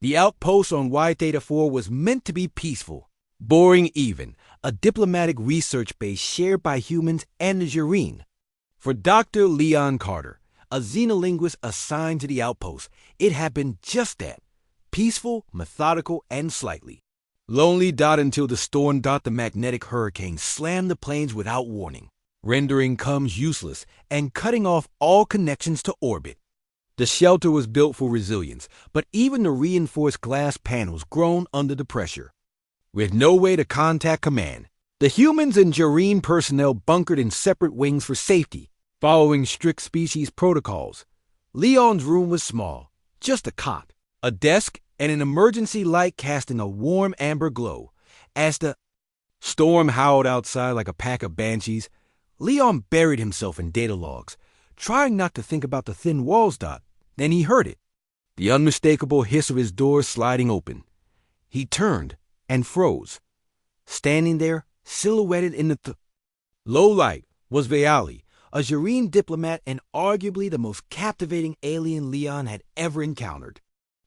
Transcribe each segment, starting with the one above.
The outpost on Y-Theta-4 was meant to be peaceful, boring even, a diplomatic research base shared by humans and the Jareen. For Dr. Leon Carter, a xenolinguist assigned to the outpost, it had been just that, peaceful, methodical, and slightly lonely. Until the storm. The magnetic hurricane slammed the planes without warning, rendering comms useless and cutting off all connections to orbit. The shelter was built for resilience, but even the reinforced glass panels groaned under the pressure. With no way to contact command, the humans and Jareen personnel bunkered in separate wings for safety, following strict species protocols. Leon's room was small, just a cot, a desk, and an emergency light casting a warm amber glow. As the storm howled outside like a pack of banshees, Leon buried himself in data logs, trying not to think about the thin walls. Then he heard it, the unmistakable hiss of his door sliding open. He turned and froze. Standing there, silhouetted in the low light, was Veali, a Jareen diplomat and arguably the most captivating alien Leon had ever encountered.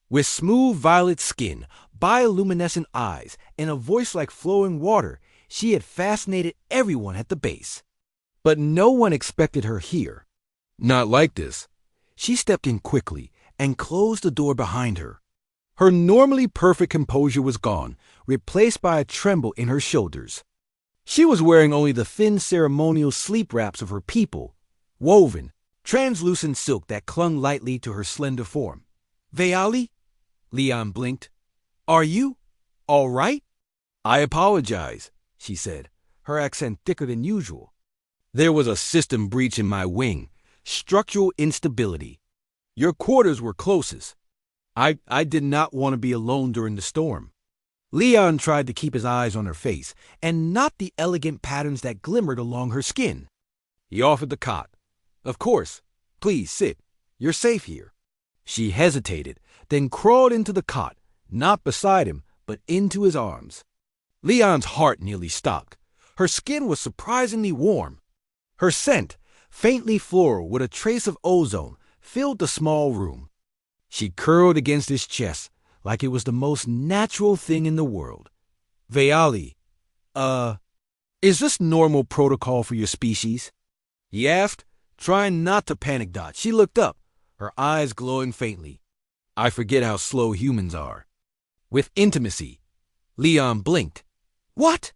With smooth violet skin, bioluminescent eyes, and a voice like flowing water, she had fascinated everyone at the base. But no one expected her here. Not like this. She stepped in quickly and closed the door behind her. Her normally perfect composure was gone, replaced by a tremble in her shoulders. She was wearing only the thin ceremonial sleep wraps of her people, woven, translucent silk that clung lightly to her slender form. Veali? Leon blinked. Are you all right? I apologize, she said, her accent thicker than usual. There was a system breach in my wing. Structural instability. Your quarters were closest. I did not want to be alone during the storm. Leon tried to keep his eyes on her face, and not the elegant patterns that glimmered along her skin. He offered the cot. Of course. Please sit. You're safe here. She hesitated, then crawled into the cot, not beside him, but into his arms. Leon's heart nearly stopped. Her skin was surprisingly warm. Her scent, faintly floral with a trace of ozone, filled the small room. She curled against his chest like it was the most natural thing in the world. Veali, is this normal protocol for your species? He asked, trying not to panic. She looked up, her eyes glowing faintly. I forget how slow humans are. With intimacy, Leon blinked. What?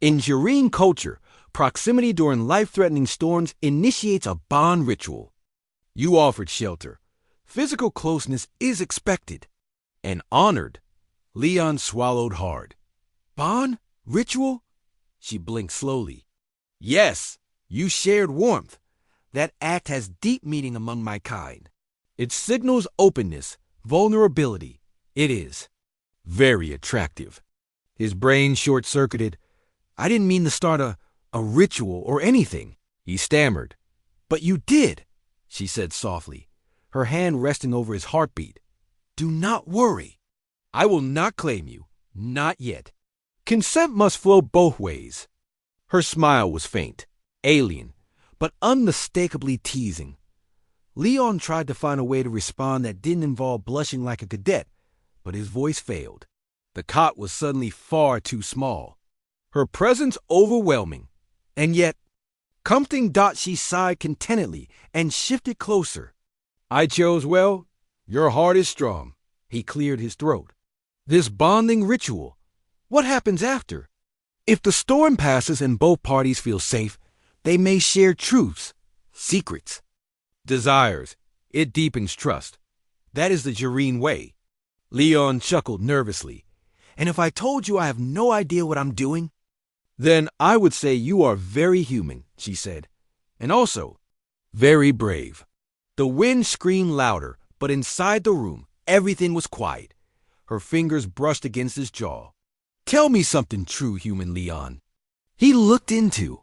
In Jareen culture, proximity during life-threatening storms initiates a bond ritual. You offered shelter. Physical closeness is expected and honored. Leon swallowed hard. Bond? Ritual? She blinked slowly. Yes, you shared warmth. That act has deep meaning among my kind. It signals openness, vulnerability. It is very attractive. His brain short-circuited. I didn't mean to start a ritual or anything, he stammered. But you did, she said softly, her hand resting over his heartbeat. Do not worry. I will not claim you, not yet. Consent must flow both ways. Her smile was faint, alien, but unmistakably teasing. Leon tried to find a way to respond that didn't involve blushing like a cadet, but his voice failed. The cot was suddenly far too small. Her presence overwhelming, and yet comforting. She sighed contentedly and shifted closer. I chose well. Your heart is strong. He cleared his throat. This bonding ritual, what happens after? If the storm passes and both parties feel safe, they may share truths, secrets, desires. It deepens trust. That is the Jareen way. Leon chuckled nervously. And if I told you I have no idea what I'm doing? Then I would say you are very human, she said. And also, very brave. The wind screamed louder, but inside the room, everything was quiet. Her fingers brushed against his jaw. Tell me something true, human Leon. He looked into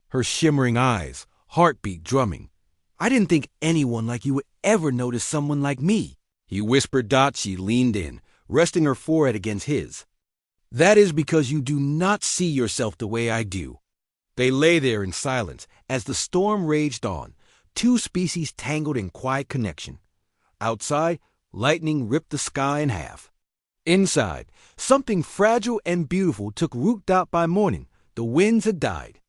her shimmering eyes, heartbeat drumming. I didn't think anyone like you would ever notice someone like me, he whispered. She leaned in, resting her forehead against his. That is because you do not see yourself the way I do. They lay there in silence as the storm raged on, two species tangled in quiet connection. Outside, lightning ripped the sky in half. Inside, something fragile and beautiful took root. By morning, the winds had died.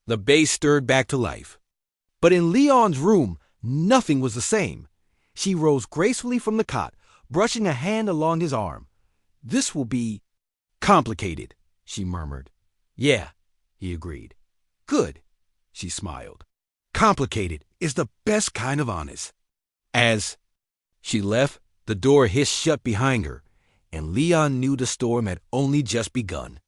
The base stirred back to life. But in Leon's room, nothing was the same. She rose gracefully from the cot, brushing a hand along his arm. "This will be complicated," she murmured. "Yeah," he agreed. "Good," she smiled. "Complicated is the best kind of honest." As she left, the door hissed shut behind her, and Leon knew the storm had only just begun.